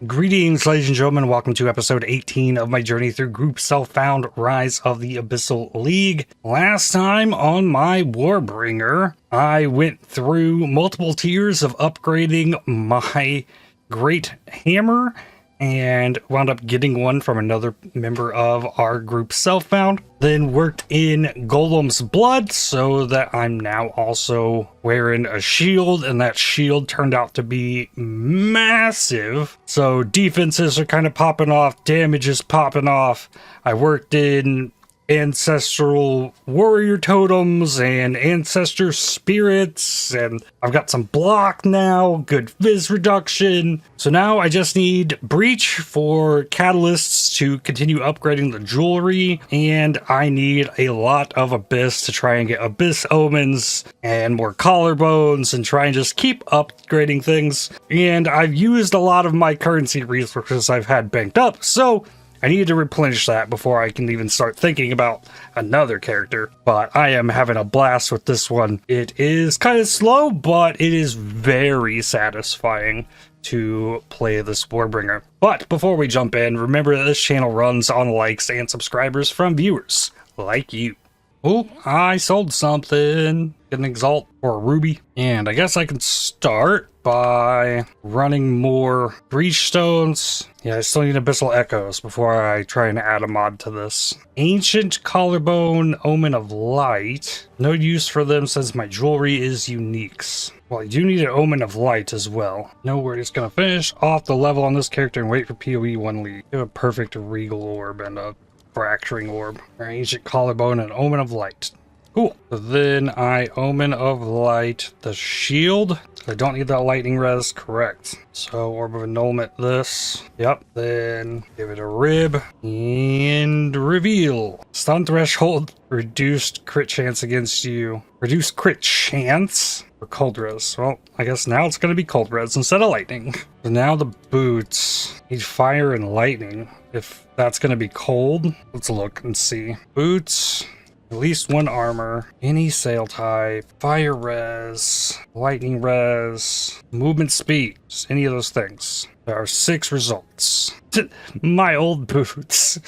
Greetings, ladies and gentlemen. Welcome to episode 18 of my journey through Group Self-Found Rise of the Abyssal League. Last time on my Warbringer, I went through multiple tiers of upgrading my Great Hammer and wound up getting one from another member of our group Self-Found. Then worked in Golem's Blood so that I'm now also wearing a shield, and that shield turned out to be massive. So defenses are kind of popping off, damage is popping off. I worked in Ancestral warrior totems and ancestor spirits, and I've got some block now, good fizz reduction. So now I just need breach for catalysts to continue upgrading the jewelry, and I need a lot of abyss to try and get abyss omens and more collarbones and try and just keep upgrading things. And I've used a lot of my currency resources I've had banked up, so I need to replenish that before I can even start thinking about another character. But I am having a blast with this one. It is kind of slow, but it is very satisfying to play this Warbringer. But before we jump in, remember that this channel runs on likes and subscribers from viewers like you. Oh, I sold something. Get an Exalt or a Ruby. And I guess I can start by running more Breach Stones. Yeah, I still need Abyssal Echoes before I try and add a mod to this. Ancient Collarbone, Omen of Light. No use for them since my jewelry is uniques. Well, I do need an Omen of Light as well. No, we're just gonna finish off the level on this character and wait for PoE 1 league. Give a perfect Regal Orb and a Fracturing Orb. Ancient Collarbone and Omen of Light. Cool. So then I Omen of Light the shield. I don't need that lightning res, correct. So Orb of Annulment this. Yep. Then give it a rib and reveal. Stun threshold, reduced crit chance against you. Reduced crit chance for cold res. Well, I guess now it's going to be cold res instead of lightning. So now the boots need fire and lightning. If that's going to be cold, let's look and see. Boots. At least one armor, any sail type, fire res, lightning res, movement speed, just any of those things. There are 6 results. My old boots.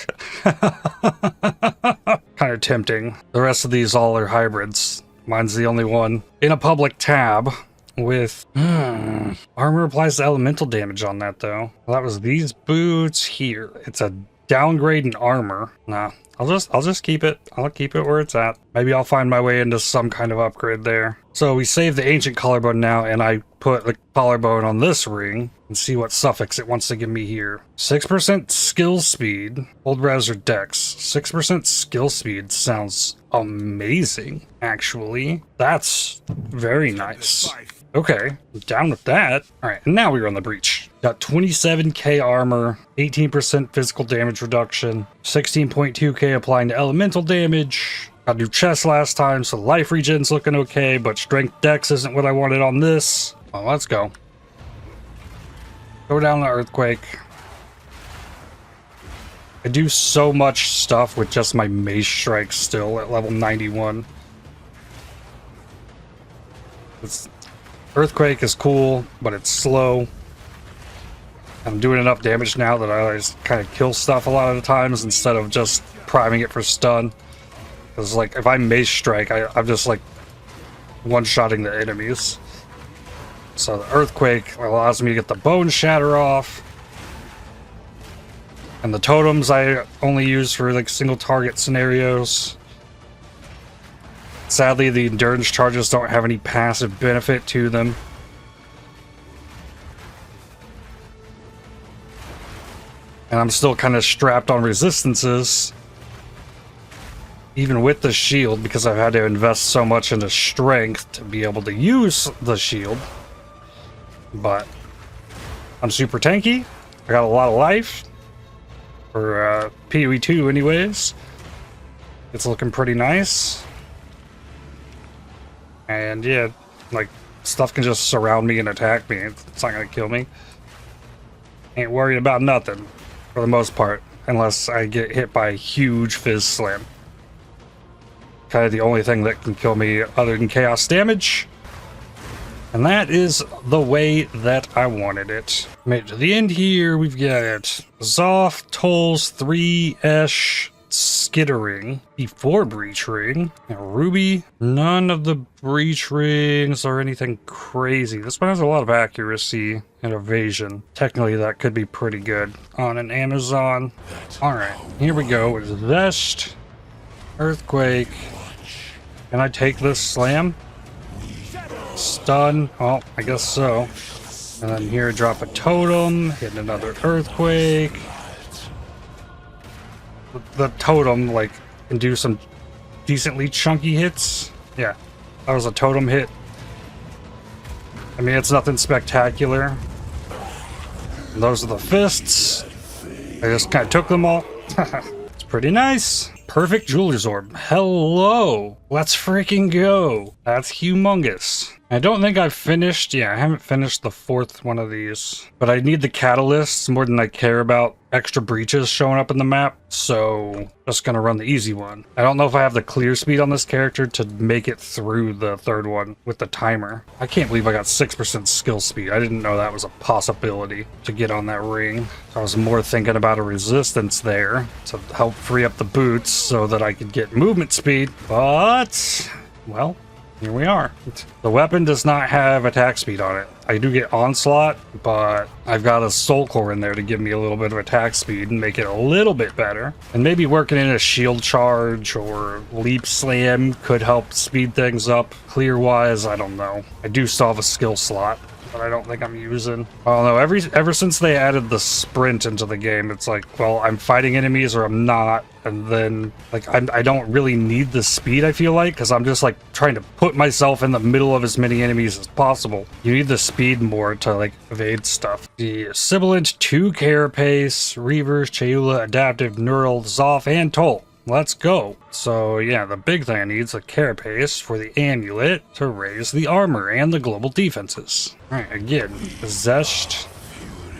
Kind of tempting. The rest of these all are hybrids. Mine's the only one in a public tab with armor applies elemental damage on that though. Well, that was these boots here. It's a downgrade in armor. Nah. I'll just keep it. I'll keep it where it's at. Maybe I'll find my way into some kind of upgrade there. So we save the ancient collarbone now, and I put the collarbone on this ring and see what suffix it wants to give me here. 6% skill speed, old res or dex. 6% skill speed sounds amazing, actually. That's very nice. Okay, I'm down with that. All right, and now we run the breach. Got 27k armor, 18% physical damage reduction, 16.2k applying to elemental damage. Got new chest last time, so life regen's looking okay, but strength dex isn't what I wanted on this. Well, let's go. Go down the earthquake. I do so much stuff with just my Mace strike still at level 91. Earthquake is cool, but it's slow. I'm doing enough damage now that I just kind of kill stuff a lot of the times instead of just priming it for stun. Because, like, if I Mace strike, I'm just, like, one-shotting the enemies. So the Earthquake allows me to get the Boneshatter off. And the Totems I only use for, like, single-target scenarios. Sadly, the endurance charges don't have any passive benefit to them. And I'm still kind of strapped on resistances, even with the shield, because I've had to invest so much into strength to be able to use the shield. But I'm super tanky. I got a lot of life. For PoE 2 anyways. It's looking pretty nice. And yeah, like, stuff can just surround me and attack me. It's not gonna kill me. Ain't worried about nothing, for the most part, unless I get hit by a huge fizz slam. Kind of the only thing that can kill me other than chaos damage. And that is the way that I wanted it. Made it to the end here. We've got Zoth, Tolls, 3-esh, Skittering, E4 Breach Ring, and Ruby. None of the Breach Rings are anything crazy. This one has a lot of accuracy and evasion. Technically, that could be pretty good on an Amazon. Alright, here we go. It's Vest, Earthquake. Can I take this slam? Stun. Oh, I guess so. And then here, drop a Totem, hit another Earthquake. The Totem, like, can do some decently chunky hits. Yeah, that was a Totem hit. I mean, it's nothing spectacular. And those are the fists. I just kind of took them all. It's pretty nice. Perfect Jeweler's Orb. Hello. Let's freaking go. That's humongous. I don't think I've finished. Yeah, I haven't finished the 4th one of these. But I need the catalysts more than I care about extra breaches showing up in the map. So just gonna run the easy one. I don't know if I have the clear speed on this character to make it through the 3rd one with the timer. I can't believe I got 6% skill speed. I didn't know that was a possibility to get on that ring. I was more thinking about a resistance there to help free up the boots so that I could get movement speed. But, well, here we are. The weapon does not have attack speed on it. I do get onslaught, but I've got a soul core in there to give me a little bit of attack speed and make it a little bit better. And maybe working in a shield charge or leap slam could help speed things up. Clear wise, I don't know. I do still have a skill slot, but I don't think I'm using. Oh no, ever since they added the sprint into the game, it's like, well, I'm fighting enemies or I'm not. And then, like, I don't really need the speed, I feel like, because I'm just, like, trying to put myself in the middle of as many enemies as possible. You need the speed more to, like, evade stuff. The Sibilant, 2 Carapace, Reavers, Chayula, Adaptive, Neural, Zoth, and Toll. Let's go. So, yeah, the big thing I need is a Carapace for the Amulet to raise the armor and the global defenses. Alright, again, Zesht.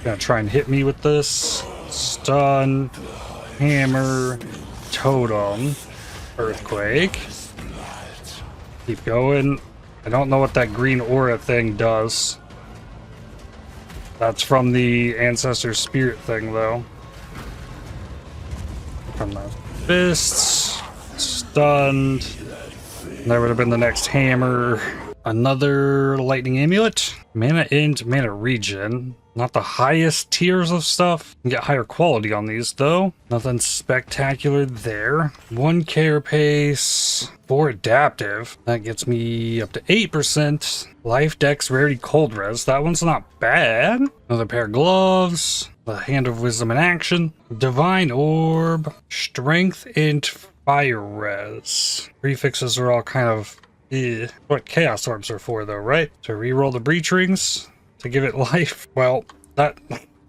Gonna try and hit me with this. Stun. Hammer, Totem, Earthquake. Keep going. I don't know what that green aura thing does. That's from the Ancestor Spirit thing, though. From the fists. Stunned. That would have been the next hammer. Another lightning amulet. Mana int, mana regen. Not the highest tiers of stuff. You can get higher quality on these, though. Nothing spectacular there. 1 Carapace, 4 Adaptive. That gets me up to 8%. Life, Dex, Rarity, Cold Res. That one's not bad. Another pair of gloves. The Hand of Wisdom in action. Divine Orb. Strength, and Fire Res. Prefixes are all kind of what Chaos Orbs are for, though, right? To reroll the Breach Rings. To give it life. Well,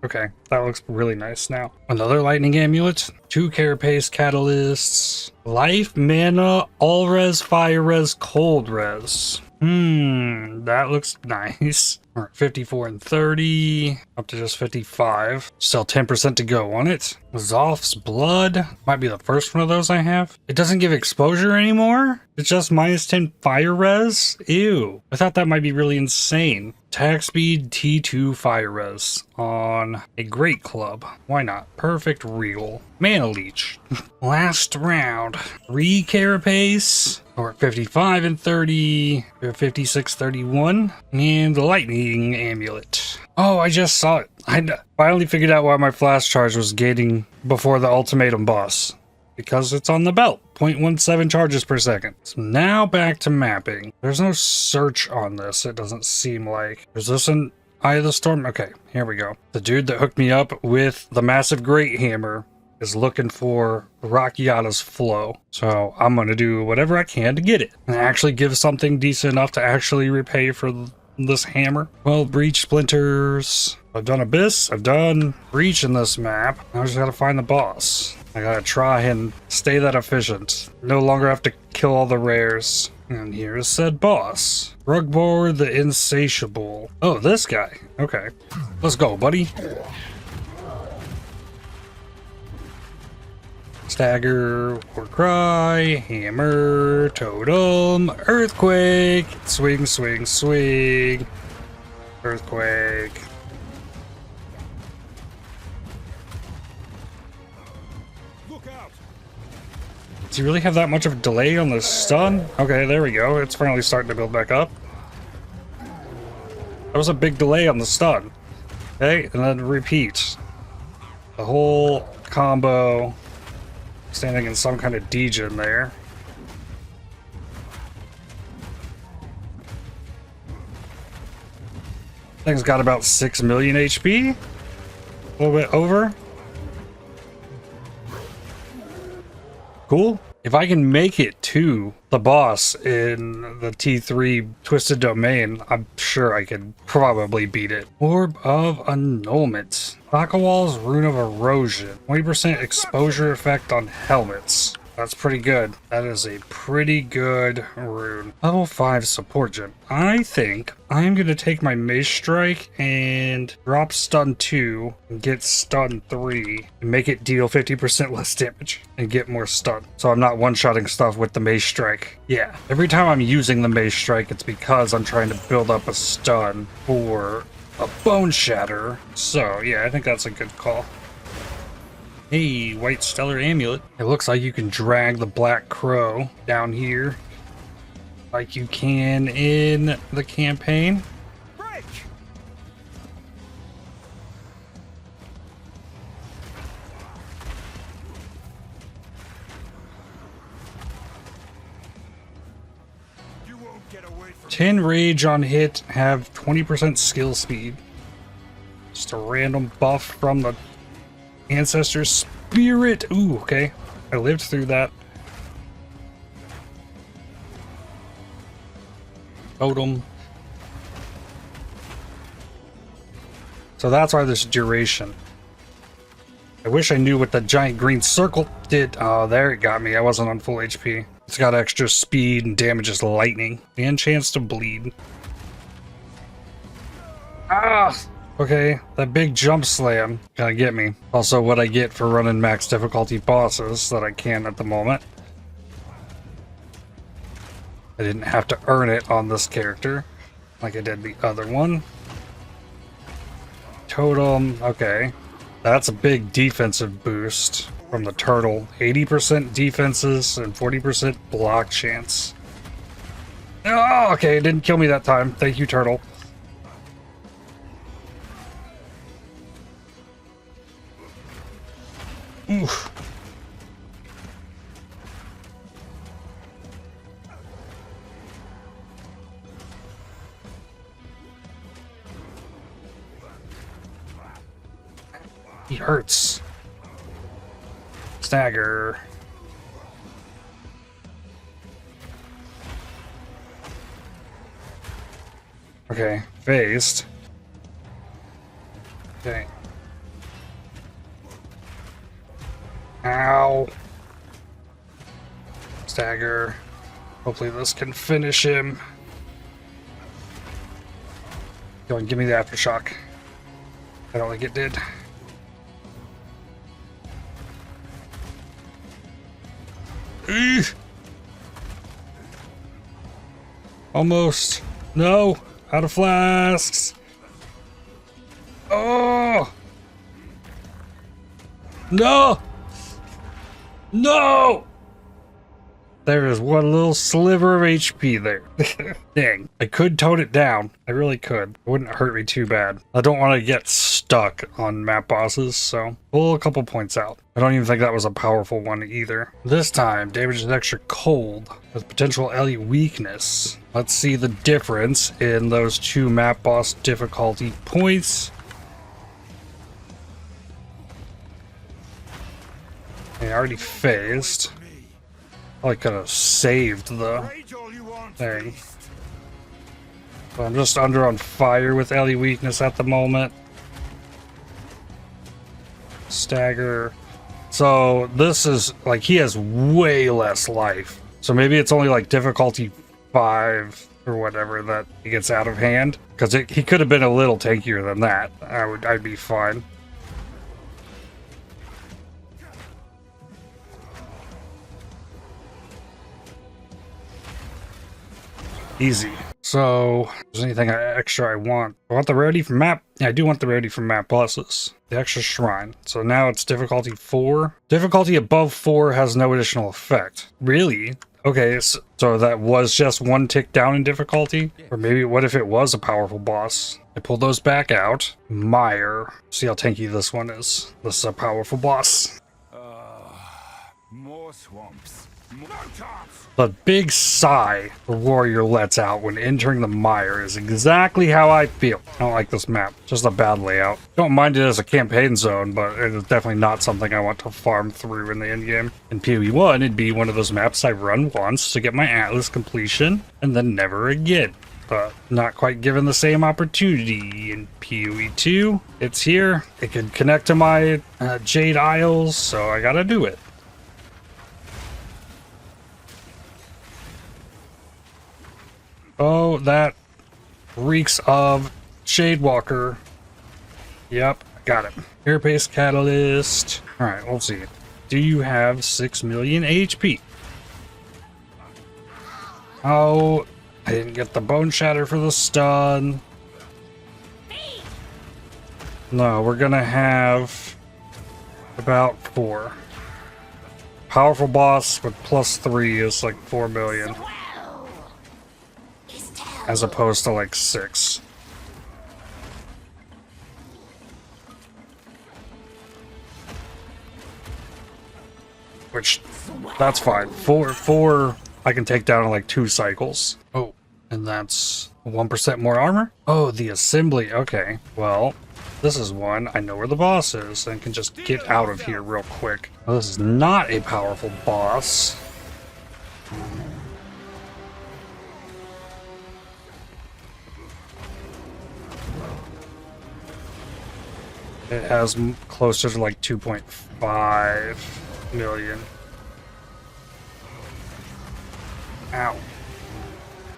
okay, that looks really nice now. Another lightning amulet, 2 Carapace catalysts, life, mana, all res, fire res, cold res. That looks nice. All right, 54 and 30, up to just 55. Still 10% to go on it. Zoth's Blood, might be the first one of those I have. It doesn't give exposure anymore. It's just minus 10 fire res. Ew, I thought that might be really insane. Attack speed, T2 fire res on a Great Club. Why not? Perfect regal. Mana Leech. Last round. 3 Carapace. We're at 55 and 30. We're at 56, 31. And the Lightning Amulet. Oh, I just saw it. I finally figured out why my flash charge was gating before the ultimatum boss. Because it's on the belt. 0.17 charges per second. So now back to mapping. There's no search on this, it doesn't seem like. Is this an Eye of the Storm? Okay, here we go. The dude that hooked me up with the massive Great Hammer is looking for Rakiata's flow. So I'm going to do whatever I can to get it. And actually give something decent enough to actually repay for this hammer. Well, Breach Splinters. I've done Abyss. I've done Breach in this map. I just gotta find the boss. I gotta try and stay that efficient. No longer have to kill all the rares. And here is said boss. Rugbor the Insatiable. Oh, this guy. Okay. Let's go, buddy. Stagger, War Cry, Hammer, Totem, Earthquake, swing, swing, swing, Earthquake. Look out. Does he really have that much of a delay on the stun? Okay, there we go. It's finally starting to build back up. That was a big delay on the stun. Okay, and then repeat. The whole combo standing in some kind of degen there. Thing's got about 6 million HP. A little bit over. Cool. If I can make it to the boss in the T3 Twisted Domain, I'm sure I could probably beat it. Orb of Annulment. Wall's Rune of Erosion. 20% exposure effect on helmets. That's pretty good. That is a pretty good rune. Level 5 support gem. I think I'm going to take my Mace Strike and drop stun 2 and get stun 3 and make it deal 50% less damage and get more stun. So I'm not one-shotting stuff with the Mace Strike. Yeah, every time I'm using the Mace Strike, it's because I'm trying to build up a stun for a Boneshatter. So yeah, I think that's a good call. Hey, White Stellar Amulet. It looks like you can drag the Black Crow down here like you can in the campaign. Break. You won't get away from 10 rage on hit, have 20% skill speed. Just a random buff from the Ancestor Spirit. Ooh, okay. I lived through that. Totem. So that's why there's duration. I wish I knew what the giant green circle did. Oh, there it got me. I wasn't on full HP. It's got extra speed and damages lightning and chance to bleed. Ah! Okay, that big jump slam gonna get me. Also what I get for running max difficulty bosses that I can at the moment. I didn't have to earn it on this character like I did the other one. Totem, okay. That's a big defensive boost from the turtle. 80% defenses and 40% block chance. Oh, okay, it didn't kill me that time. Thank you, turtle. Oof. He hurts. Stagger. Okay, phased. Okay. Ow. Stagger. Hopefully this can finish him. Go and give me the Aftershock. I don't think it did. Eesh. Almost. No. Out of flasks. Oh. No. No! There is one little sliver of HP there. Dang. I could tone it down. I really could. It wouldn't hurt me too bad. I don't want to get stuck on map bosses, so pull a couple points out. I don't even think that was a powerful one either. This time, damage is extra cold with potential LE weakness. Let's see the difference in those two map boss difficulty points. I already phased. I could have saved the thing. But I'm just under on fire with LE weakness at the moment. Stagger. So this is like, he has way less life. So maybe it's only like difficulty 5 or whatever that he gets out of hand. Because he could have been a little tankier than that. I'd be fine. Easy. So, is there anything extra I want? I want the rarity from map. Yeah, I do want the rarity from map pluses. The extra shrine. So now it's difficulty 4. Difficulty above 4 has no additional effect. Really? Okay, so that was just 1 tick down in difficulty? Or maybe what if it was a powerful boss? I pull those back out. Mire. See how tanky this one is. This is a powerful boss. More swamps. More tops. The big sigh the warrior lets out when entering the mire is exactly how I feel. I don't like this map. Just a bad layout. Don't mind it as a campaign zone, but it is definitely not something I want to farm through in the endgame. In PoE 1, it'd be one of those maps I run once to get my Atlas completion, and then never again. But not quite given the same opportunity in PoE 2. It's here. It could connect to my Jade Isles, so I gotta do it. Oh, that reeks of Shadewalker. Yep, got it. Air-based catalyst. Alright, let's see. Do you have 6 million HP? Oh, I didn't get the Boneshatter for the stun. No, we're gonna have about 4. Powerful boss with +3 is like 4 million. As opposed to like 6. Which, that's fine. 4 I can take down in like 2 cycles. Oh, and that's 1% more armor? Oh, the assembly. Okay, well, this is one. I know where the boss is and can just get out of here real quick. Well, this is not a powerful boss. It has closer to like 2.5 million. Ow.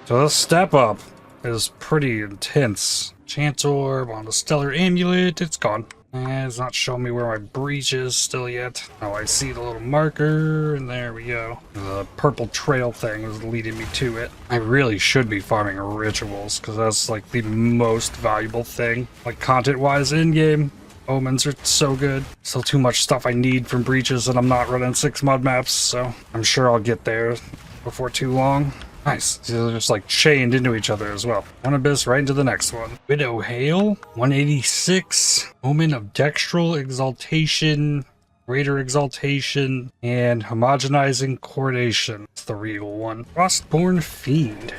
So this step up is pretty intense. Chance Orb on the Stellar Amulet, it's gone. It's not showing me where my breach is still yet. Oh, I see the little marker, and there we go. The purple trail thing is leading me to it. I really should be farming rituals, because that's like the most valuable thing, like content-wise in-game. Omens are so good. Still too much stuff I need from breaches, and I'm not running 6 mud maps, so I'm sure I'll get there before too long. Nice. They're just like chained into each other as well. One abyss right into the next one. Widow Hail, 186. Omen of Dextral Exaltation, Greater Exaltation, and Homogenizing Coordination. It's the regal one. Frostborn Fiend.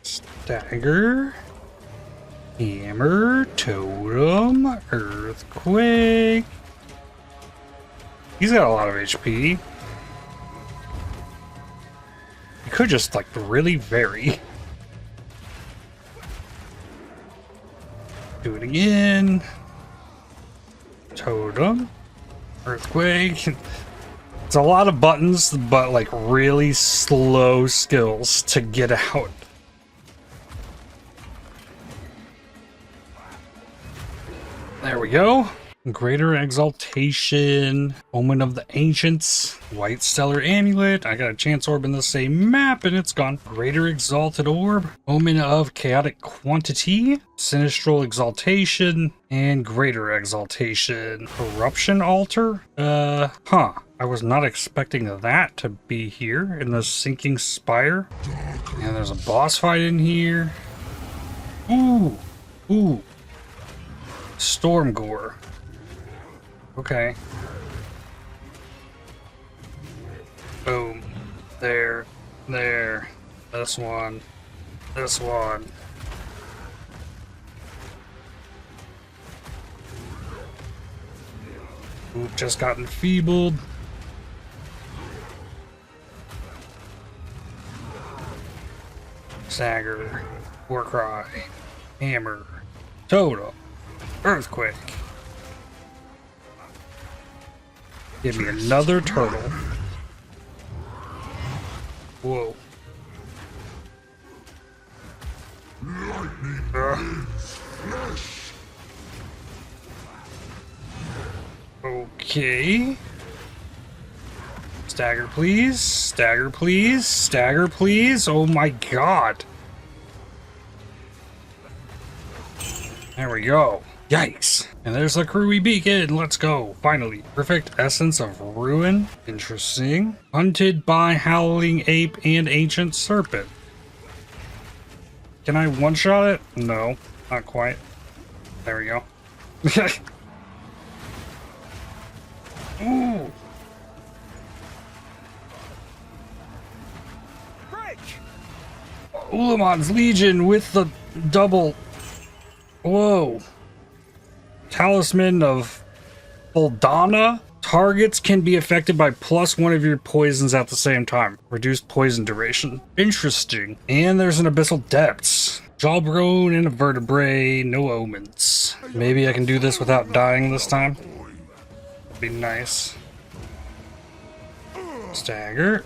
Stagger. Hammer, Totem, Earthquake. He's got a lot of HP. He could just like really vary. Do it again. Totem, Earthquake. It's a lot of buttons, but like really slow skills to get out. There we go. Greater Exaltation, Omen of the Ancients, White Stellar Amulet. I got a Chance Orb in the same map and it's gone. Greater Exalted Orb, Omen of Chaotic Quantity, Sinistral Exaltation, and Greater Exaltation. Corruption Altar? I was not expecting that to be here in the Sinking Spire. And there's a boss fight in here. Ooh. Storm Gore. Okay. Boom. There. This one. Ooh, just got enfeebled. Stagger. Warcry. Hammer. Totem. Earthquake. Give me another turtle. Whoa. Okay. Stagger, please. Stagger, please. Stagger, please. Oh my god. There we go. Yikes. And there's the Crewy Beacon. Let's go. Finally. Perfect Essence of Ruin. Interesting. Hunted by Howling Ape and Ancient Serpent. Can I one-shot it? No. Not quite. There we go. Ooh. Break! Ulamon's Legion with the double. Whoa. Talisman of Boldana. Targets can be affected by +1 of your poisons at the same time. Reduced poison duration. Interesting. And there's an Abyssal Depths. Jawbone and a vertebrae. No omens. Maybe I can do this without dying this time. That'd be nice. Stagger.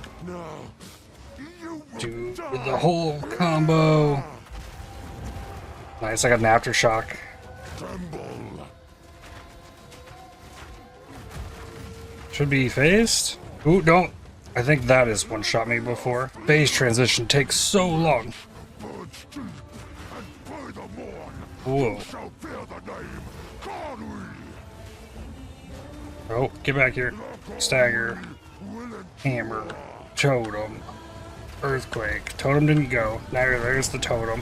Do the whole combo. Nice, I got an Aftershock. Should be phased. Ooh, don't. I think that is one-shot me before. Phase transition takes so long. Whoa. Oh, get back here. Stagger. Hammer. Totem. Earthquake. Totem didn't go. Now there's the totem.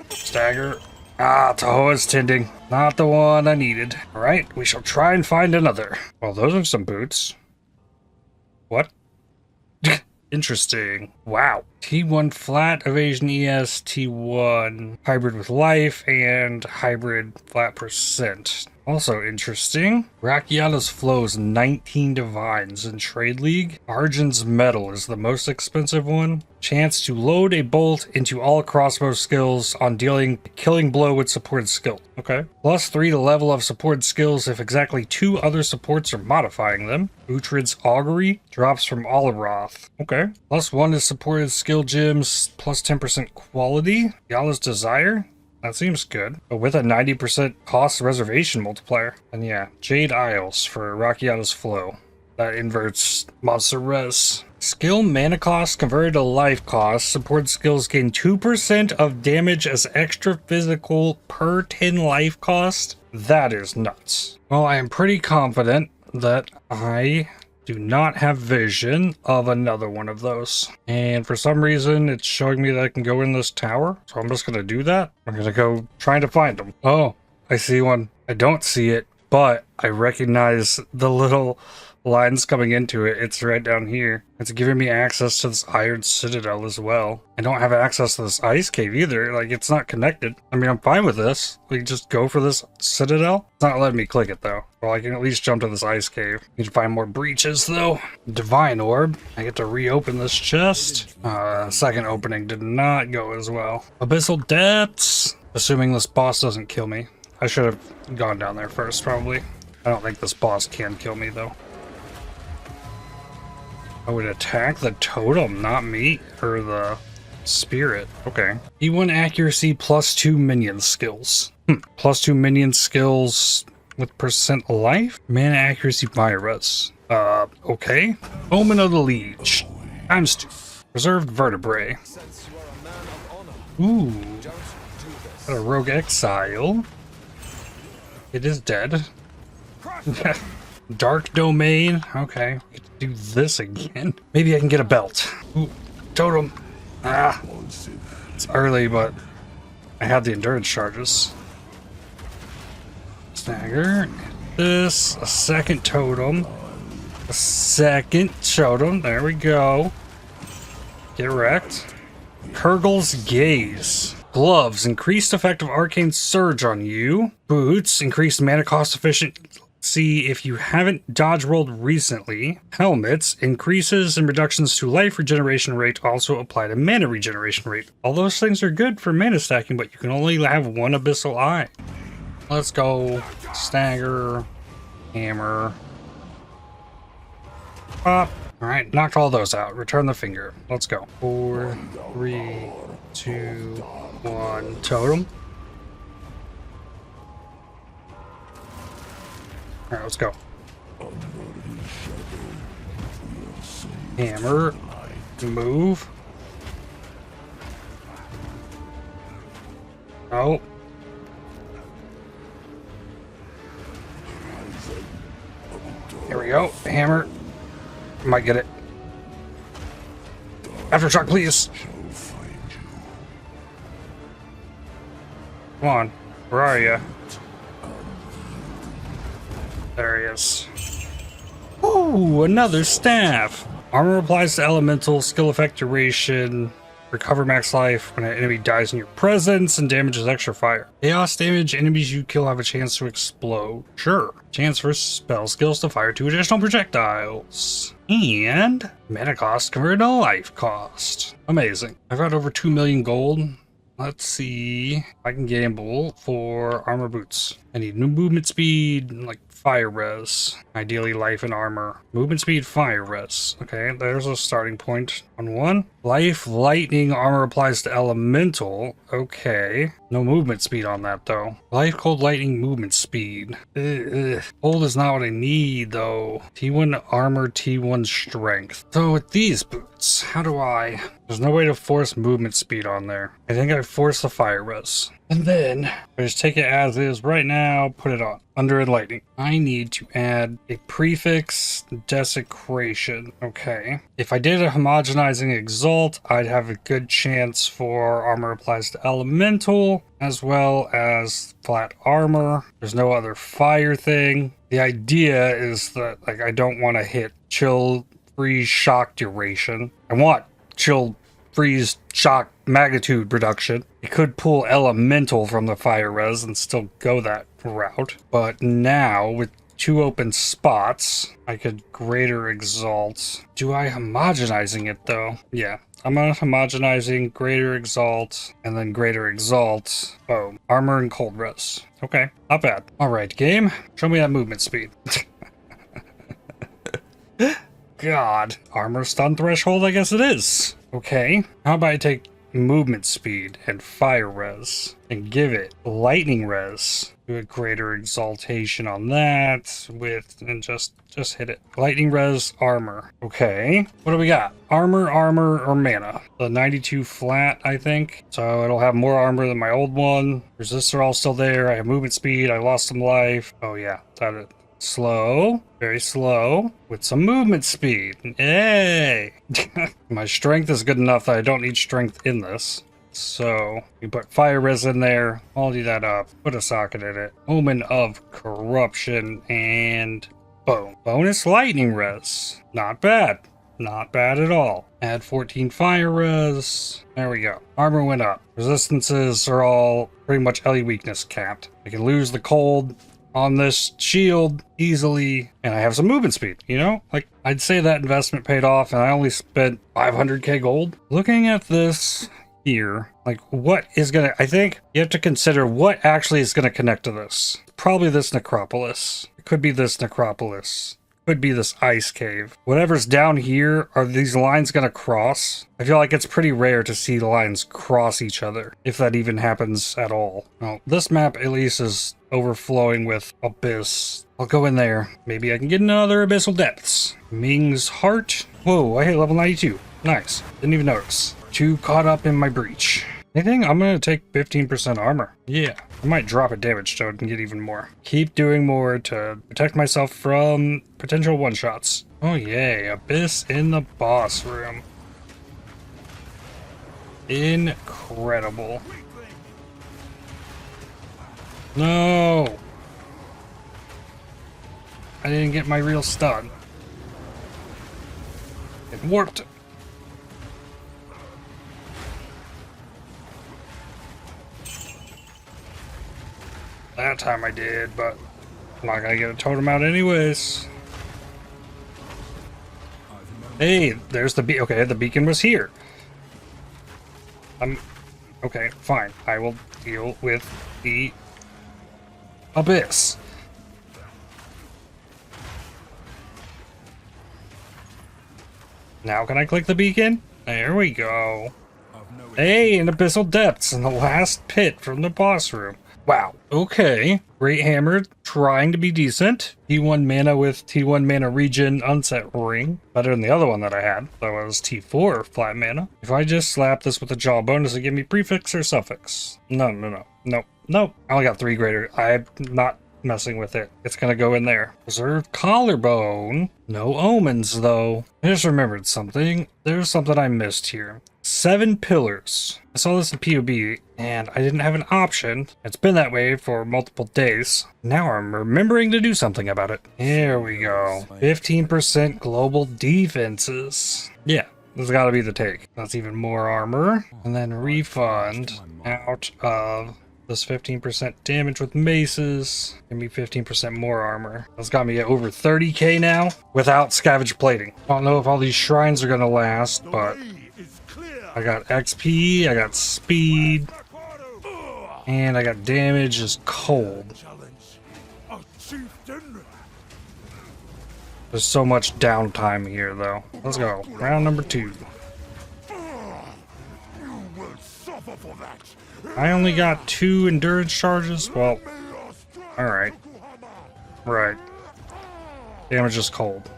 Stagger. Ah, Tahoa's tending. Not the one I needed. Alright, we shall try and find another. Well, those are some boots. What? Interesting. Wow. T1 flat, evasion ES, T1 hybrid with life, and hybrid flat %. Also interesting. Rakiata's flows 19 divines in Trade League. Argent's metal is the most expensive one. Chance to load a bolt into all crossbow skills on dealing a killing blow with supported skill. Okay. +3 to level of supported skills if exactly 2 other supports are modifying them. Uhtred's Augury drops from Alaroth. Okay. +1 to supported skill gems, +10% quality. Yala's Desire. That seems good. But with a 90% cost reservation multiplier. And yeah, Jade Isles for Rakiata's Flow. That inverts monster res. Skill mana cost converted to life cost. Support skills gain 2% of damage as extra physical per 10 life cost. That is nuts. Well, I am pretty confident that I do not have vision of another one of those. And for some reason, it's showing me that I can go in this tower. So I'm just going to do that. I'm going to go trying to find them. Oh, I see one. I don't see it, but I recognize the little lines coming into it. It's right down here. It's giving me access to this Iron Citadel as well. I don't have access to this Ice Cave either. Like, it's not connected. I mean, I'm fine with this. We just go for this Citadel. It's not letting me click it, though. Well, I can at least jump to this Ice Cave. Need to find more breaches, though. Divine Orb. I get to reopen this chest. Second opening did not go as well. Abyssal Depths. Assuming this boss doesn't kill me. I should have gone down there first, probably. I don't think this boss can kill me, though. I would attack the totem, not me, or the spirit. Okay. E1 accuracy +2 minion skills. +2 minion skills with % life? Mana accuracy virus. Okay. Omen of the Liege. ×2. Preserved vertebrae. Ooh. Got a rogue exile. It is dead. Dark domain. Okay. We get to do this again. Maybe I can get a belt. Ooh, totem. Ah. It's early, but I have the endurance charges. Stagger. This. A second totem. A second totem. There we go. Get wrecked. Kurgel's Gaze. Gloves. Increased effective arcane surge on you. Boots. Increased mana cost efficiency if you haven't dodge rolled recently. Helmets. Increases and reductions to life regeneration rate also apply to mana regeneration rate. All those things are good for mana stacking, but you can only have one Abyssal Eye. Let's go. Stagger. Hammer. Pop. Alright, knocked all those out. Return the finger. Let's go. 4, 3, 2, 1. Totem. Alright, let's go. Hammer. Move. Oh. Here we go. Hammer. Might get it. Aftershock, please. Come on. Where are you? There he is. Ooh, another staff. Armor applies to elemental, skill effect duration, recover max life when an enemy dies in your presence, and damages extra fire. Chaos damage, enemies you kill have a chance to explode. Sure. Chance for spell skills to fire 2 additional projectiles. And mana cost converted to life cost. Amazing. I've got over 2 million gold. Let's see if I can gamble for armor boots. I need new movement speed, like fire res. Ideally life and armor. Movement speed, fire res. Okay, there's a starting point on one. Life, lightning, armor applies to elemental. Okay. No movement speed on that though. Life, cold, lightning, movement speed. Cold is not what I need though. T1 armor, T1 strength. So with these boots, how do I... There's no way to force movement speed on there. I think I force the fire res. And then I just take it as is right now, put it on. Under enlightening. I need to add a prefix desecration. Okay. If I did a homogenizing exalt, I'd have a good chance for armor applies to elemental as well as flat armor. There's no other fire thing. The idea is that like I don't want to hit chill, freeze, shock duration. I want chill, freeze, shock, magnitude reduction. It could pull elemental from the fire res and still go that route. But now with 2 open spots, I could greater exalt. Do I homogenizing it though? Yeah. I'm on homogenizing, greater exalt, and then greater exalt. Oh, armor and cold res. Okay, not bad. All right, game, show me that movement speed. God, armor stun threshold, I guess it is. Okay, how about I take movement speed and fire res and give it lightning res. Do a greater exaltation on that with, and just hit it. Lightning res, armor. Okay, what do we got? Armor, or mana. The 92 flat, I think. So it'll have more armor than my old one. Resistor all still there. I have movement speed. I lost some life. Oh yeah, that it. Slow, very slow, with some movement speed. Yay! My strength is good enough that I don't need strength in this. So, we put fire res in there, quality that up, put a socket in it. Omen of corruption, and boom. Bonus lightning res. Not bad. Not bad at all. Add 14 fire res. There we go. Armor went up. Resistances are all pretty much LE weakness capped. I can lose the cold on this shield easily, and I have some movement speed, you know? Like, I'd say that investment paid off, and I only spent 500k gold. Looking at this here, like, what is gonna... I think you have to consider what actually is gonna connect to this. Probably this necropolis. It could be this necropolis. Could be this ice cave. Whatever's down here, are these lines gonna cross? I feel like it's pretty rare to see the lines cross each other, if that even happens at all. Well, this map at least is overflowing with abyss. I'll go in there. Maybe I can get another abyssal depths. Ming's heart. Whoa, I hit level 92. Nice. Didn't even notice. Too caught up in my breach. Anything? I'm gonna take 15% armor. Yeah, I might drop a damage so I can get even more. Keep doing more to protect myself from potential one-shots. Oh yay, abyss in the boss room. Incredible. No! I didn't get my real stun. It warped. That time I did, but I'm not gonna get a totem out anyways. Hey, there's the beacon. Okay, the beacon was here. Okay, fine. I will deal with the abyss. Now can I click the beacon? There we go. Of no Hey, an Abyssal Depths in the last pit from the boss room. Wow. Okay. Great Hammer trying to be decent. T1 mana with T1 mana regen unset ring. Better than the other one that I had. That was T4 flat mana. If I just slap this with a jawbone, does it give me prefix or suffix? No. I only got 3 greater. I'm not messing with it. It's gonna go in there. Preserved collarbone. No omens though. I just remembered something. There's something I missed here. 7 pillars. I saw this in PoE and I didn't have an option. It's been that way for multiple days. Now I'm remembering to do something about it. Here we go. 15% global defenses. Yeah, this has got to be the take. That's even more armor. And then refund out of this 15% damage with maces. Give me 15% more armor. That's got me at over 30k now without scavenge plating. I don't know if all these shrines are gonna last, but I got XP, I got speed, and I got damage is cold. There's so much downtime here though. Let's go. Round number 2. I only got 2 endurance charges. Well, alright. Right. Damage is cold.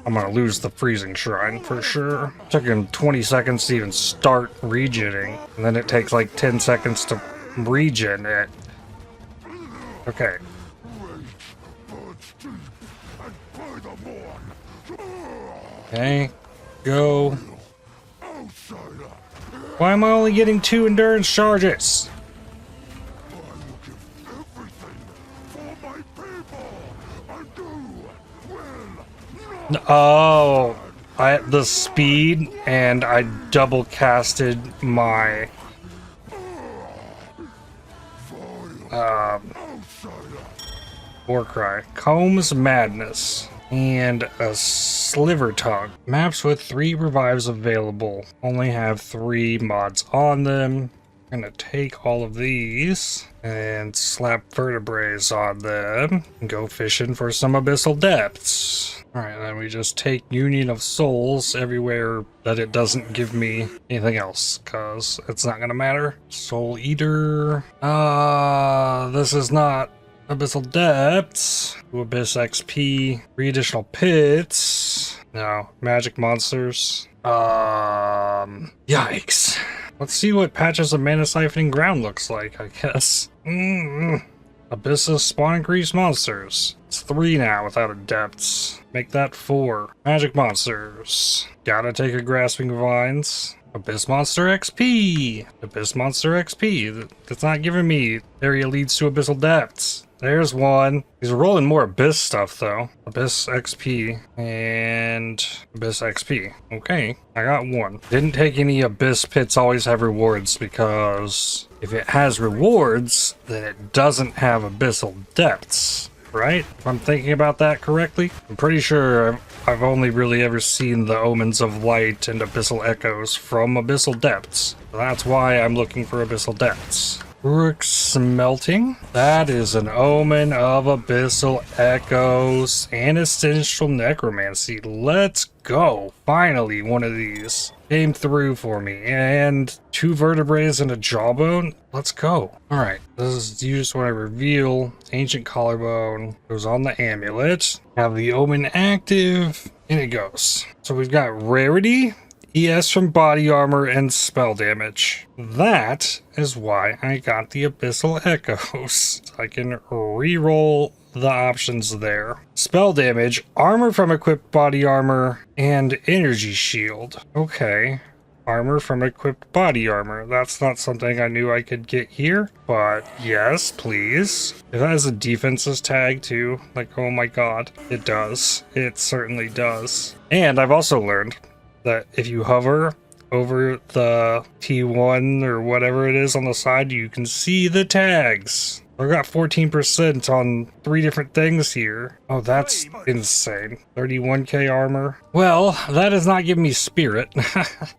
I'm gonna lose the freezing shrine for sure. Took him 20 seconds to even start regenning, and then it takes like 10 seconds to regen it. Okay. Okay. Go. Why am I only getting 2 endurance charges? Oh, I had the speed and I double casted my war cry. Combs Madness and a Sliver Tongue. Maps with 3 revives available only have 3 mods on them. I'm gonna take all of these and slap vertebrae on them and go fishing for some Abyssal Depths. Alright, then we just take Union of Souls everywhere that it doesn't give me anything else, because it's not gonna matter. Soul Eater. This is not Abyssal Depths. Abyss XP. 3 additional pits. No. Magic monsters. Yikes. Let's see what Patches of Mana Siphoning Ground looks like, I guess. Abyssal Spawn Increase Monsters. It's 3 now without a Depths. Make that 4. Magic Monsters. Gotta take a Grasping Vines. Abyss Monster XP. Abyss Monster XP. That's not giving me area leads to Abyssal Depths. There's one. He's rolling more Abyss stuff though. Abyss XP and Abyss XP. Okay, I got 1. Didn't take any Abyss pits always have rewards, because if it has rewards, then it doesn't have Abyssal Depths, right? If I'm thinking about that correctly. I'm pretty sure I've only really ever seen the Omens of Light and Abyssal Echoes from Abyssal Depths. That's why I'm looking for Abyssal Depths. Uruk Smelting. That is an omen of Abyssal Echoes and Ancestral Necromancy. Let's go. Finally, one of these came through for me. And 2 vertebrae and a jawbone. Let's go. Alright, this is used when I reveal Ancient Collarbone. Goes on the amulet. Have the omen active. And it goes. So we've got rarity, ES from body armor, and spell damage. That is why I got the Abyssal Echoes. I can re-roll the options there. Spell damage, armor from equipped body armor, and energy shield. Okay. Armor from equipped body armor. That's not something I knew I could get here, but yes, please. It has a defenses tag too. Like, oh my god. It does. It certainly does. And I've also learned that if you hover over the T1 or whatever it is on the side, you can see the tags. I got 14% on 3 different things here. Oh, that's insane. 31k armor. Well, that does not give me spirit.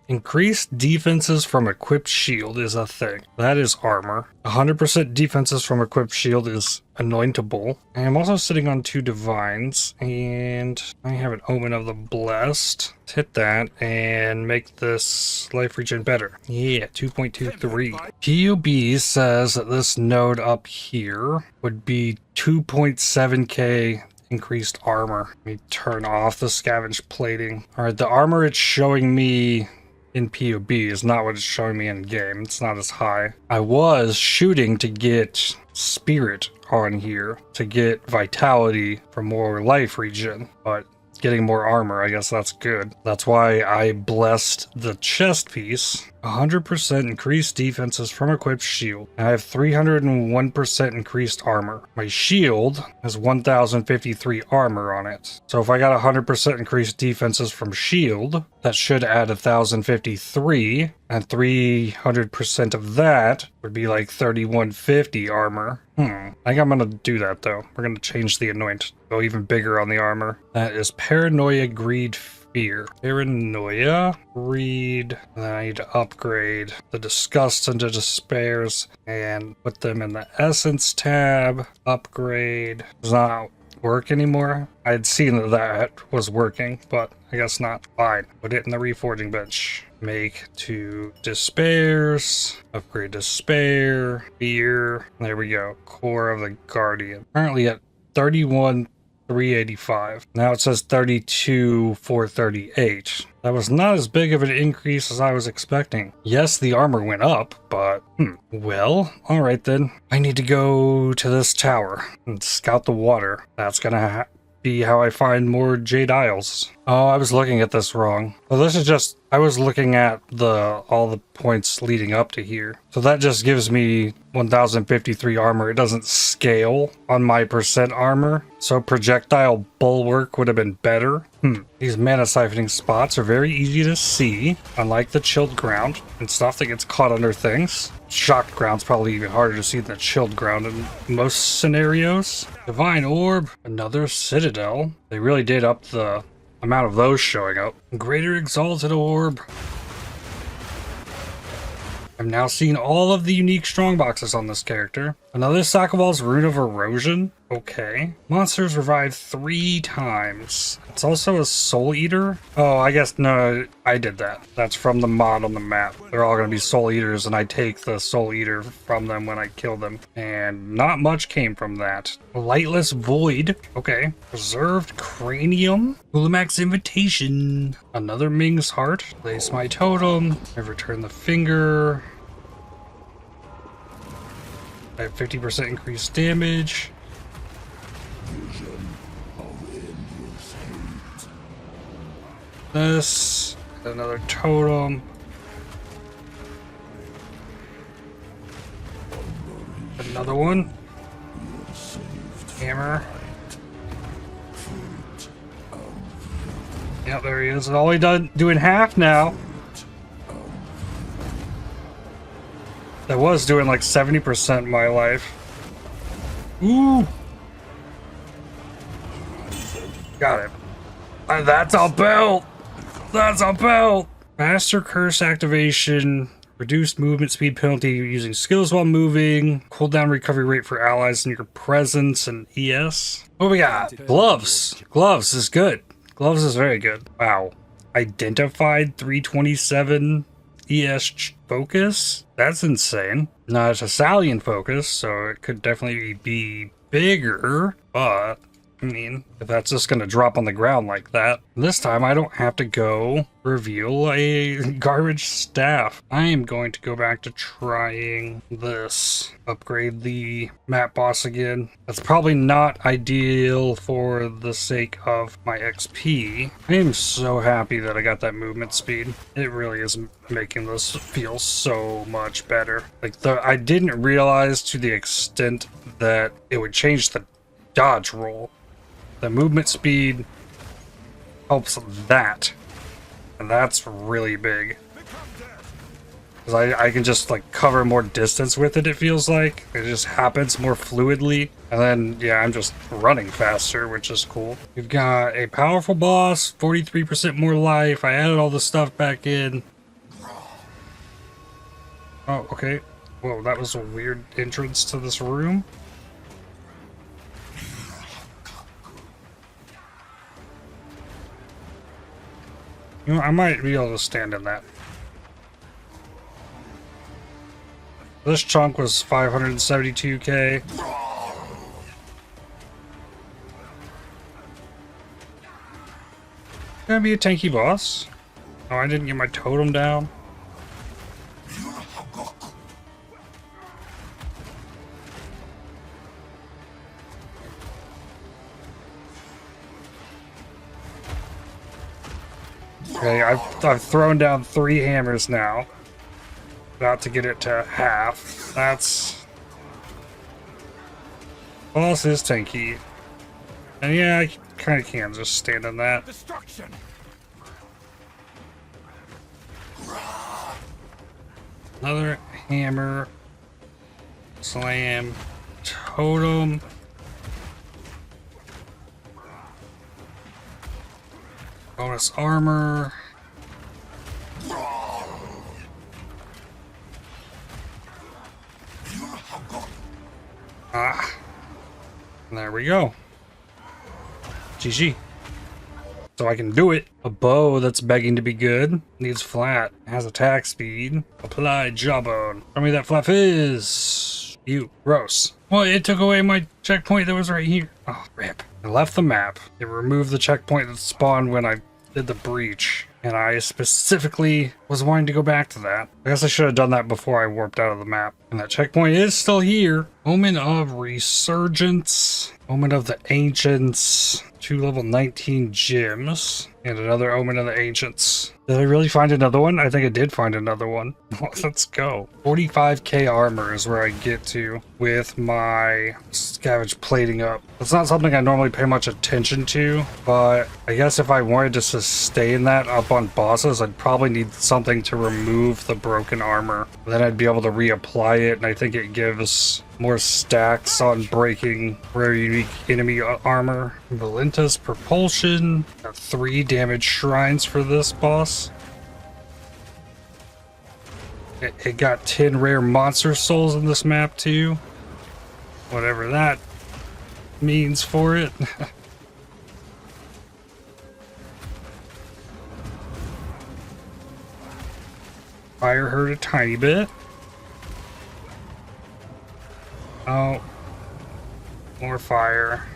Increased defenses from equipped shield is a thing. That is armor. 100% defenses from equipped shield is anointable. I am also sitting on 2 divines, and I have an Omen of the Blessed. Let's hit that and make this life regen better. Yeah, 2.23. POB says that this node up here would be 2.7k increased armor. Let me turn off the scavenge plating. All right, the armor it's showing me in POB is not what it's showing me in game. It's not as high. I was shooting to get spirit on here to get vitality for more life regen, but getting more armor, I guess that's good. That's why I blessed the chest piece. 100% increased defenses from equipped shield. I have 301% increased armor. My shield has 1053 armor on it. So if I got 100% increased defenses from shield, that should add 1053, and 300% of that would be like 3150 armor. I think I'm gonna do that though. We're gonna change the anoint. Go even bigger on the armor. That is paranoia, greed, fear. Paranoia, greed. Then I need to upgrade the disgust into despairs and put them in the essence tab. Upgrade. Does not work anymore. I had seen that that was working, but I guess not. Fine. Put it in the reforging bench. Make to despairs. Upgrade despair. Fear. There we go. Core of the Guardian. Currently at 31,385. Now it says 32,438. That was not as big of an increase as I was expecting. Yes, the armor went up, but well, all right then. I need to go to this tower and scout the water. That's gonna be how I find more Jade Isles. Oh, I was looking at this wrong. Well, this is just, I was looking at all the points leading up to here. So that just gives me 1053 armor. It doesn't scale on my percent armor. So projectile bulwark would have been better. These mana siphoning spots are very easy to see, unlike the chilled ground and stuff that gets caught under things. Shocked ground's probably even harder to see than chilled ground in most scenarios. Divine Orb, another Citadel. They really did up the amount of those showing up. Greater Exalted Orb. I'm now seeing all of the unique strongboxes on this character. Another Sakaball's Rune of Erosion. Okay. Monsters revive 3 times. It's also a Soul Eater. Oh, I guess, no, I did that. That's from the mod on the map. They're all going to be Soul Eaters, and I take the Soul Eater from them when I kill them. And not much came from that. Lightless Void. Okay. Preserved Cranium. Ulamax Invitation. Another Ming's Heart. Place my totem. I return the finger. I have 50% increased damage. This. Another totem. Another one. Hammer. Yep, there he is. It's only doing half now. That was doing like 70% in my life. Ooh. Got it. That's a belt. That's a belt. Master Curse activation. Reduced movement speed penalty using skills while moving. Cooldown recovery rate for allies in your presence and ES. What we got? Gloves. Gloves is good. Gloves is very good. Wow. Identified 327 ES focus? That's insane. Now it's a Salian focus, so it could definitely be bigger, but I mean, if that's just going to drop on the ground like that, this time I don't have to go reveal a garbage staff. I am going to go back to trying this. Upgrade the map boss again. That's probably not ideal for the sake of my XP. I am so happy that I got that movement speed. It really is making this feel so much better. Like, I didn't realize to the extent that it would change the dodge roll. The movement speed helps that, and that's really big. Because I can just like cover more distance with it, it feels like. It just happens more fluidly. And then, yeah, I'm just running faster, which is cool. We've got a powerful boss, 43% more life. I added all the stuff back in. Oh, okay. Whoa, that was a weird entrance to this room. You know, I might be able to stand in that. This chunk was 572k. Gonna be a tanky boss. Oh, I didn't get my totem down. Okay, I've thrown down 3 hammers now. About to get it to half. That's... Boss is tanky. And yeah, I kind of can just stand in that. Destruction. Another hammer. Slam. Totem. Bonus armor. Ah. There we go. GG. So I can do it. A bow that's begging to be good. Needs flat. Has attack speed. Apply jawbone. Show me that flat fizz. You. Gross. Well, it took away my checkpoint that was right here. Oh, rip. I left the map. It removed the checkpoint that spawned when I did the breach. And I specifically was wanting to go back to that. I guess I should have done that before I warped out of the map. And that checkpoint is still here. Omen of Resurgence. Omen of the Ancients. 2 level 19 gems. And another Omen of the Ancients. Did I really find another one? I think I did find another one. Let's go. 45k armor is where I get to with my scavenge plating up. It's not something I normally pay much attention to, but I guess if I wanted to sustain that up on bosses, I'd probably need something to remove the broken armor. Then I'd be able to reapply it, and I think it gives more stacks on breaking rare unique enemy armor. Valenta's Propulsion. Got 3 damage shrines for this boss. It got 10 rare monster souls in this map too. Whatever that means for it. Fire hurt a tiny bit. Oh. More fire.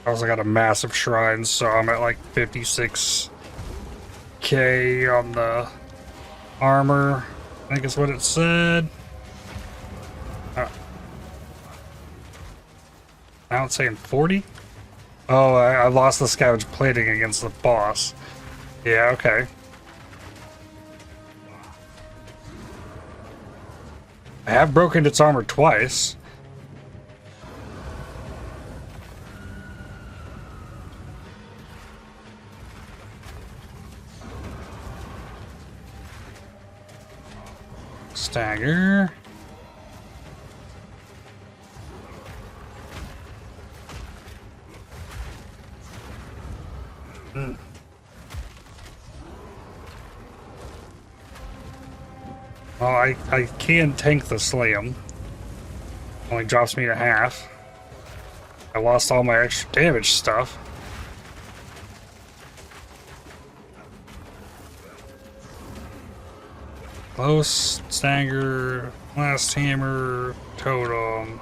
I also got a massive shrine, so I'm at like 56k on the armor. I think is what it said. Now it's saying 40? Oh, I lost the scavenge plating against the boss. Yeah, okay. I have broken its armor twice. Stagger. Well, I can tank the slam. Only drops me to half. I lost all my extra damage stuff. Close, stagger, last hammer, totem.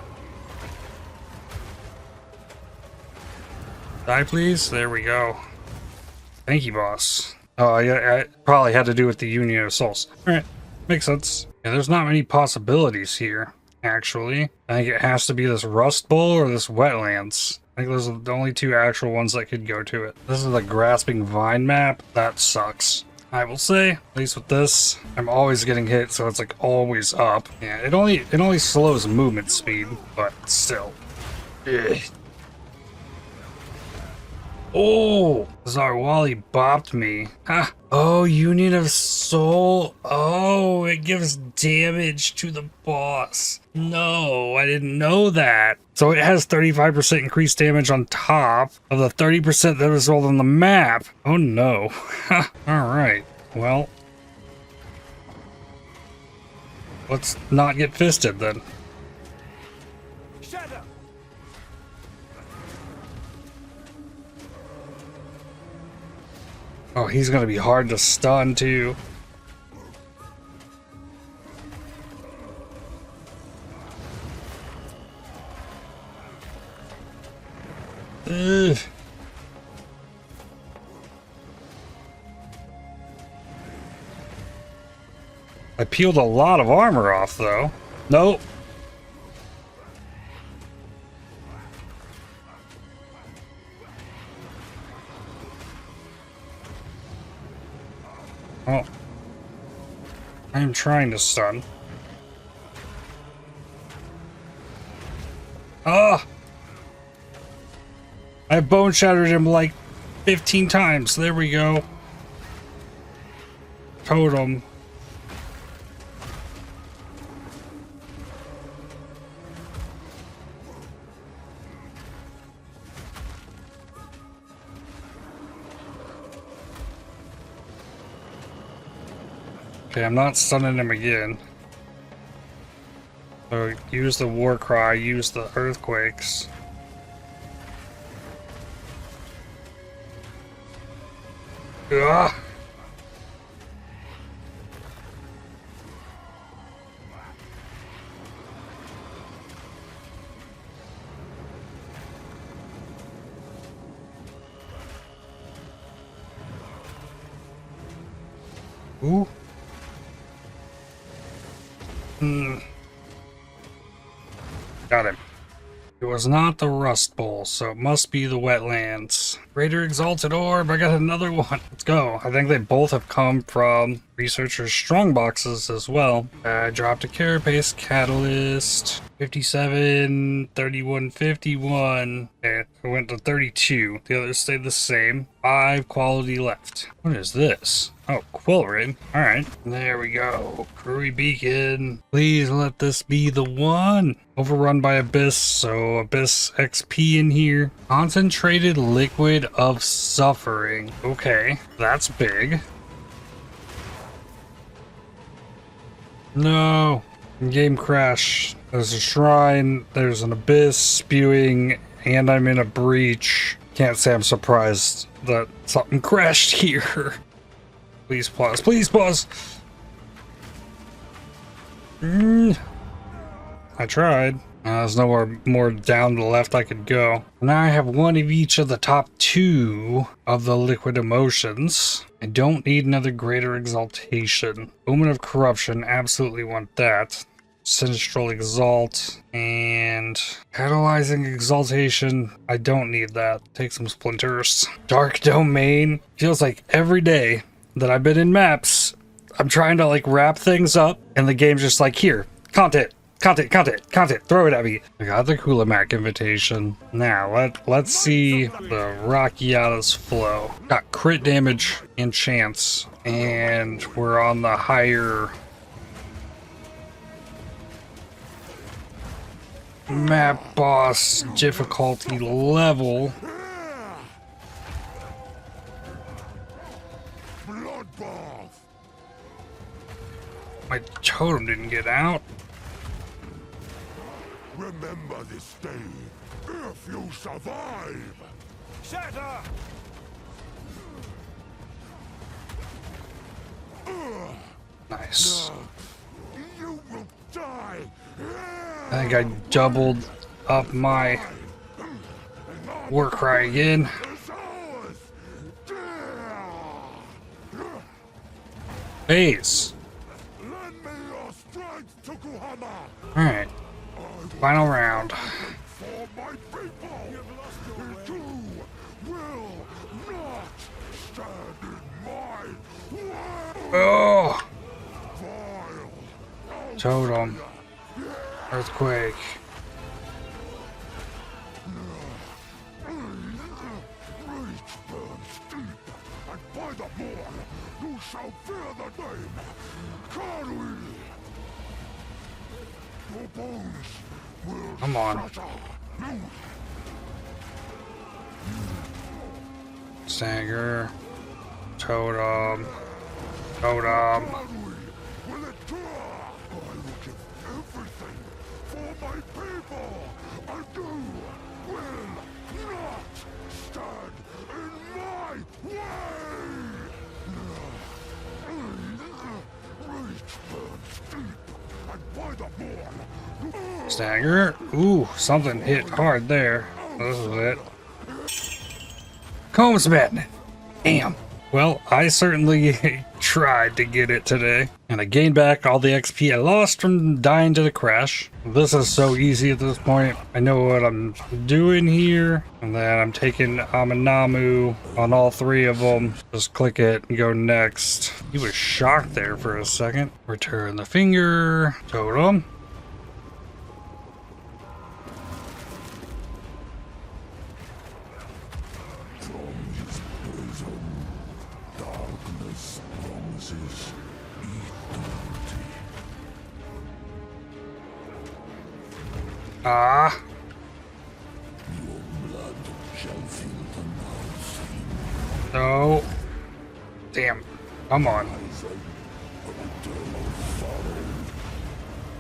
Die, please. There we go. Thank you, boss. Oh, yeah, I probably had to do with the Union of Souls. All right, makes sense. Yeah, there's not many possibilities here, actually. I think it has to be this Rust Bowl or this Wetlands. I think those are the only 2 actual ones that could go to it. This is the Grasping Vine map. That sucks. I will say, at least with this, I'm always getting hit, so it's like always up. Yeah, it only slows movement speed, but still. Ugh. Oh, Zarwali bopped me. Ah. Oh, Union of Soul. Oh, it gives damage to the boss. No, I didn't know that. So it has 35% increased damage on top of the 30% that was rolled on the map. Oh no. Alright, well. Let's not get fisted then. Oh, he's gonna be hard to stun too. Ugh. I peeled a lot of armor off though. Nope. Oh. I'm trying to stun. Ah! I Boneshattered him like 15 times. There we go. Totem. Okay, I'm not stunning him again. So use the war cry, use the earthquakes. Ugh. Ooh. Got him. It was not the Rust Bowl, so it must be the Wetlands. Greater Exalted Orb, I got another one. Let's go. I think they both have come from Researcher's strong boxes as well. I dropped a Carapace Catalyst. 57, 31, 51. Okay, I went to 32. The others stayed the same. 5 quality left. What is this? Oh, Quill Ring. Alright, there we go. Crewy Beacon. Please let this be the one. Overrun by Abyss, so Abyss XP in here. Concentrated Liquid of Suffering. Okay, that's big. No. Game crash. There's a shrine, there's an abyss spewing, and I'm in a breach. Can't say I'm surprised that something crashed here. Please pause, please pause. I tried. There's nowhere more down the left I could go. Now I have one of each of the top 2 of the liquid emotions. I don't need another greater exaltation. Omen of corruption, absolutely want that. Ancestral exalt and catalyzing exaltation. I don't need that. Take some splinters. Dark domain. Feels like every day that I've been in maps, I'm trying to like wrap things up, and the game's just like, here, content. Content, throw it at me. I got the Kulamac invitation. Now, let's see the Rakiata's flow. Got crit damage and chance, and we're on the higher map boss difficulty level. My totem didn't get out. Remember this day, if you survive. Shatter! Nice. You will die. I think I doubled up my war cry again. Base. Alright. Final round. For my people, you will not stand in my way. Oh! Totem. Earthquake. And by the morn, you shall fear the name. Carry. Your bones will Come on. shatter. Stagger. Totem. Totem. Will it dare? I will give everything for my people, and you will not stand in my way. Stagger. Ooh, something hit hard there. This is it. Comesman. Damn. Well, I certainly tried to get it today. And I gained back all the XP I lost from dying to the crash. This is so easy at this point. I know what I'm doing here. And then I'm taking Aminamu on all three of them. Just click it and go next. He was shocked there for a second. Return the finger. Totem. Ah. No. Damn. Come on.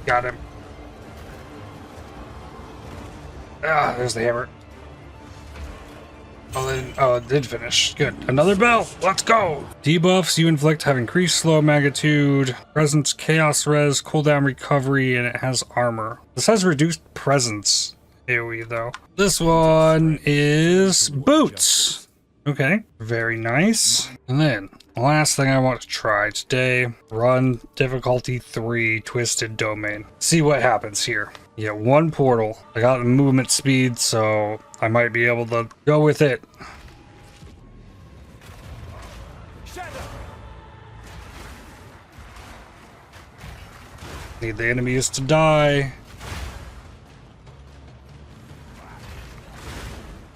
Got him. Ah, there's the hammer. Oh, it did finish. Good. Another bell. Let's go. Debuffs you inflict have increased slow magnitude, presence, chaos res, cooldown recovery, and it has armor. This has reduced presence AoE though. This one is boots. Okay, very nice. And then the last thing I want to try today, run difficulty 3 Twisted Domain. See what happens here. You get one portal. I got the movement speed, so I might be able to go with it. Need the enemies to die.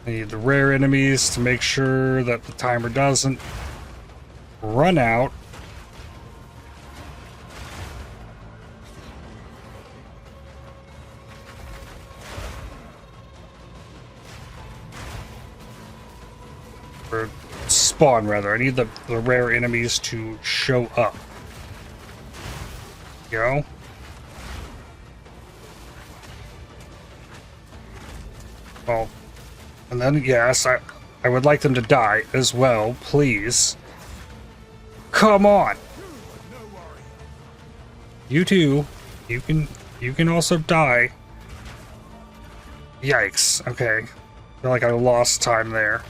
I need the rare enemies to make sure that the timer doesn't run out. Or spawn, rather. I need the rare enemies to show up. Go. Well, and then, yes, I would like them to die as well, please. Come on! You too. You can also die. Yikes. Okay. I feel like I lost time there.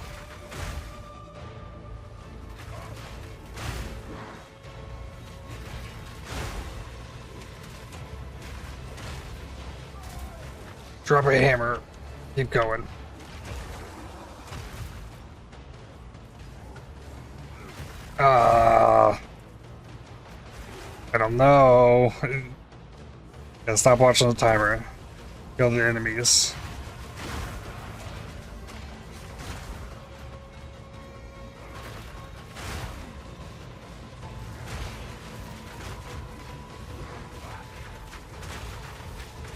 Drop a hammer. Keep going. I don't know. Gotta stop watching the timer. Kill the enemies.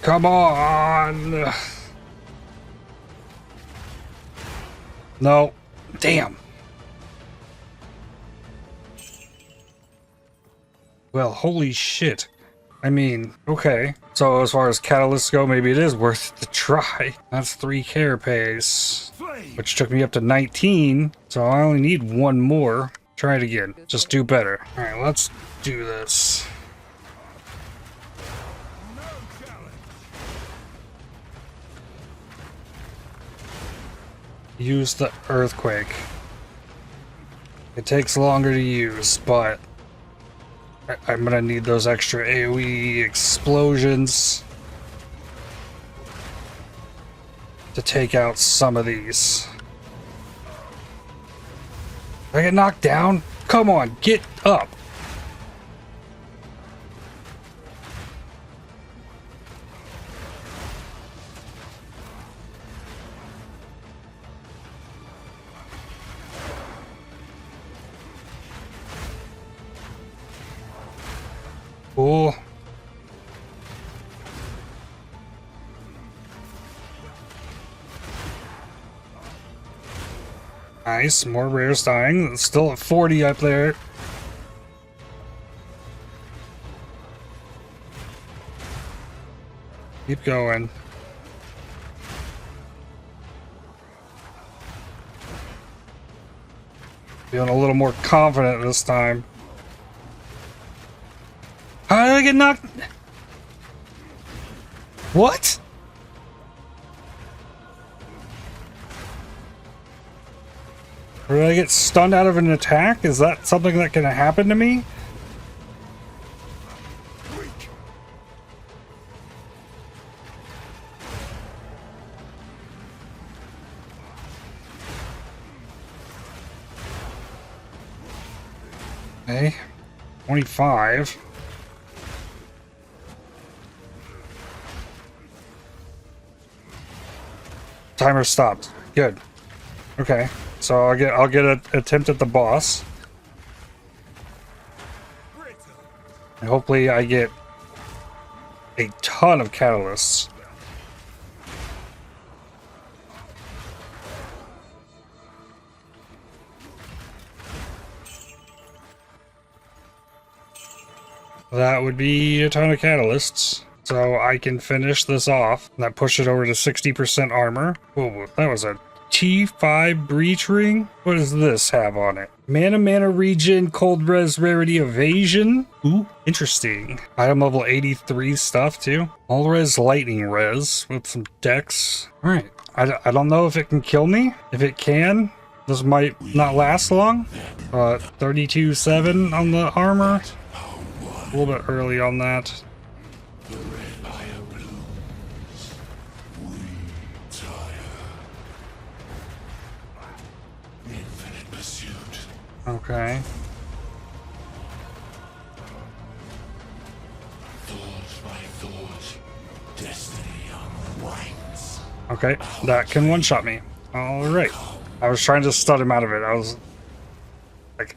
Come on! No. Damn. Well, holy shit. I mean, okay. So as far as catalysts go, maybe it is worth the try. That's 3 carapace, which took me up to 19. So I only need one more. Try it again. Just do better. Alright, let's do this. Use the earthquake. It takes longer to use, but I'm gonna need those extra AoE explosions to take out some of these. Did I get knocked down? Come on, get up! Cool. Nice, more rares dying. It's still at 40 up there. Keep going. Feeling a little more confident this time. How did I get knocked? What? Or did I get stunned out of an attack? Is that something that can happen to me? Okay. 25. Timer stopped. Good. Okay. So I'll get an attempt at the boss. And hopefully I get a ton of catalysts. That would be a ton of catalysts. So I can finish this off. That push it over to 60% armor. Whoa, that was a T5 breach ring? What does this have on it? Mana regen, cold res, rarity, evasion. Ooh, interesting. Item level 83 stuff too. All res, lightning res with some dex. All right. I don't know if it can kill me. If it can, this might not last long. 32.7 on the armor. A little bit early on that. Okay. Okay, that can one-shot me. Alright. I was trying to stun him out of it. I was like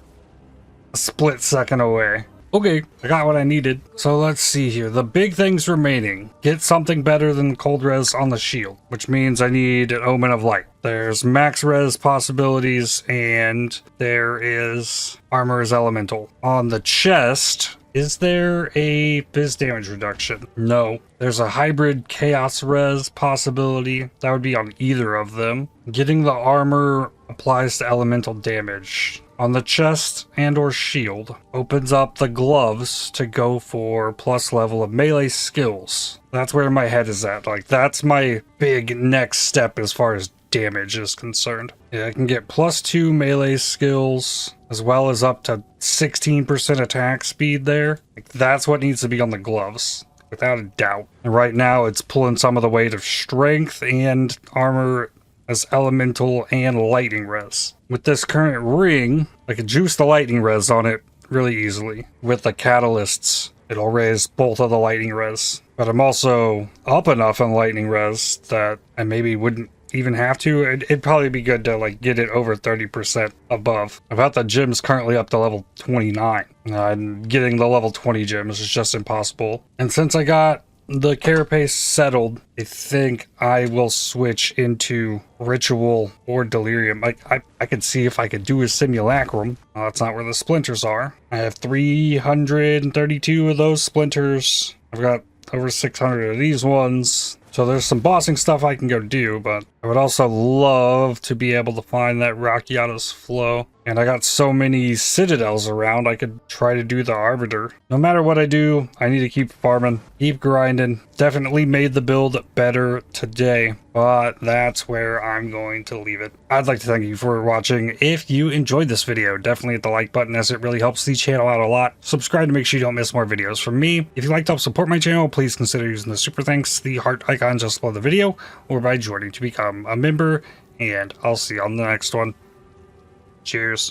a split second away. Okay, I got what I needed. So let's see here. The big things remaining. Get something better than cold res on the shield, which means I need an Omen of Light. There's max res possibilities, and there is Armor's Elemental. On the chest, is there a Biz damage reduction? No. There's a hybrid Chaos res possibility. That would be on either of them. Getting the armor applies to elemental damage. On the chest and or shield, opens up the gloves to go for plus level of melee skills. That's where my head is at. Like, that's my big next step as far as damage is concerned. Yeah, I can get +2 melee skills as well as up to 16% attack speed there. Like, that's what needs to be on the gloves, without a doubt. And right now it's pulling some of the weight of strength and armor as elemental and lightning res. With this current ring, I can juice the lightning res on it really easily. With the catalysts, it'll raise both of the lightning res. But I'm also up enough on lightning res that I maybe wouldn't even have to. It'd probably be good to like get it over 30% above. I've got the gems currently up to level 29. And getting the level 20 gems is just impossible. And since I got the carapace settled, I think I will switch into ritual or delirium. I could see if I could do a simulacrum. That's not where the splinters are. I have 332 of those splinters. I've got over 600 of these ones. So there's some bossing stuff I can go do, but I would also love to be able to find that Rakiata's flow. And I got so many citadels around, I could try to do the Arbiter. No matter what I do, I need to keep farming, keep grinding. Definitely made the build better today, but that's where I'm going to leave it. I'd like to thank you for watching. If you enjoyed this video, definitely hit the like button as it really helps the channel out a lot. Subscribe to make sure you don't miss more videos from me. If you'd like to help support my channel, please consider using the super thanks, the heart icon just below the video, or by joining to become a member, and I'll see you on the next one. Cheers.